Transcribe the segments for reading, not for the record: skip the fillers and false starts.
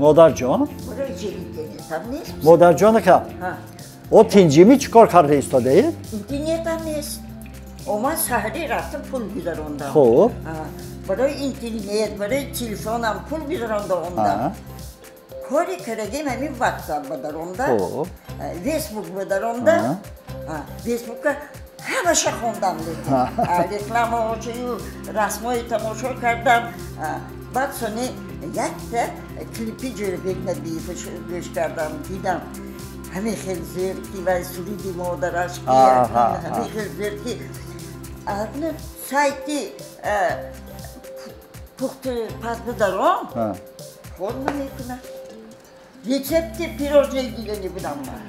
مادرجان برای جلیت هم نیست. مادرجان که o tincimi çıkar kardeş istedi. اینترنت هم نیست. اومد سهری رفتم پول گذراندم. خب. برای اینترنت برای تلفنم پول گذراندم. کاری کردیم همین واتساپ بداروندم. خب. فیسبوک بداروندم. فیسبوک همشه خوندم دیدم. رکلام و رسمای تماشا کردم. بعد سونی یک کلیپی جلوی ندیفش گوش کردم دیدم. همه خیلی زرکی و سوریدی مادرش همه خیلی زرکی اگه سایتی پخت پس بدارم خود نمیکنم ریسپت پیروژه دیگه بودم من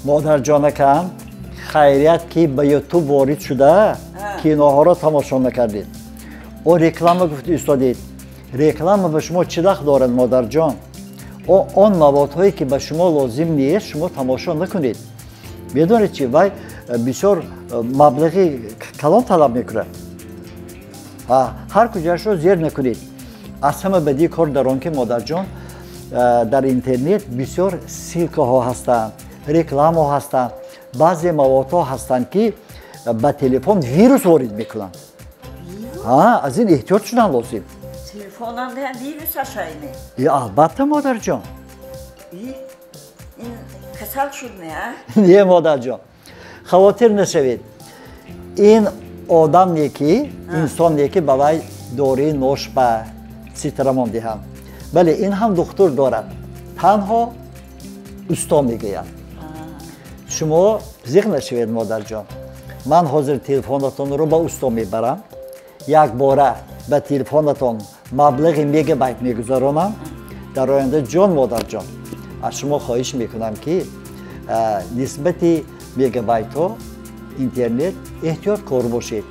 مادر جان کم خیریت که به یوتیوب وارد شده کینوها را تماشا نکردید او رکلام گفتی استادید رکلام به شما چه دخل دارد مادر جان آن موادهایی که به شما لازم نیست شما تماشا نکنید میدونید چی وای بسیار مبلغی کلان طلب میکنه هر کجاش رو زیر نکنید از همه بدی کار در آن که مادر جان در اینترنت بسیار سیلکه ها هستند رکلام ها هستند بعضی مواد ها هستند که به تلفن ویروس وارد میکنن از این احتیاط شدن لازم تلفنم ده ویروس هاشینه. یا البته مادر جان. این کسل شد نه؟ نه مادر جان. خاطر نشوید. این آدمی که انسانی که برای دوری نوش به سیترامون دهند. بله این هم دکتر دارد. تنها استا میگوید. شما زیغ نشوید مادر جان. من حاضر تلفنتون رو با استا میبرم. یک باره به تلفنتون مبلغ میگابایت میگذارم در آینده جان مادر جان از شما خواهش میکنم که نسبت میگابایت ها اینترنت احتیاط کار باشید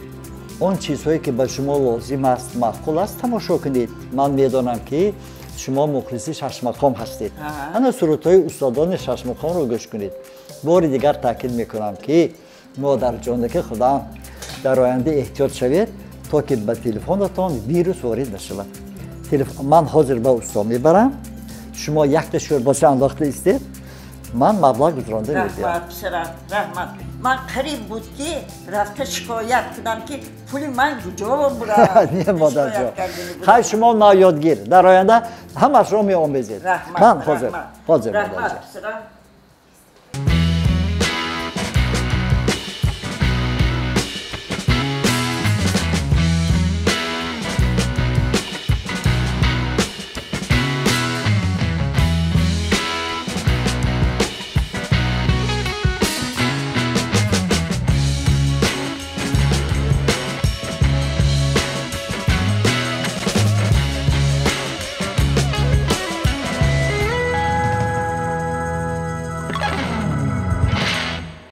اون چیزهایی که به شما لازم است معقول است تماشا کنید من میدانم که شما مخلصی شش مقام هستید انا صورتهای استادان شش مقام رو گوش کنید بار دیگر تاکید میکنم که مادر جان که خدا در آینده احتیاط شوید تا که به تلفنتان ویروس وارد نشود. من حاضر به استا میبرم. شما یک تشکر باشه انداخته استید. من مبلغ گذرانده میدیم. رحمت پسرم رحمت. من قریب بود که رفته شکایت کردم که پول من کجا برم. نه مادر جان. خیلی شما نایادگیر. در آینده همش رو می آموزید. من حاضر. حاضر مادر جان.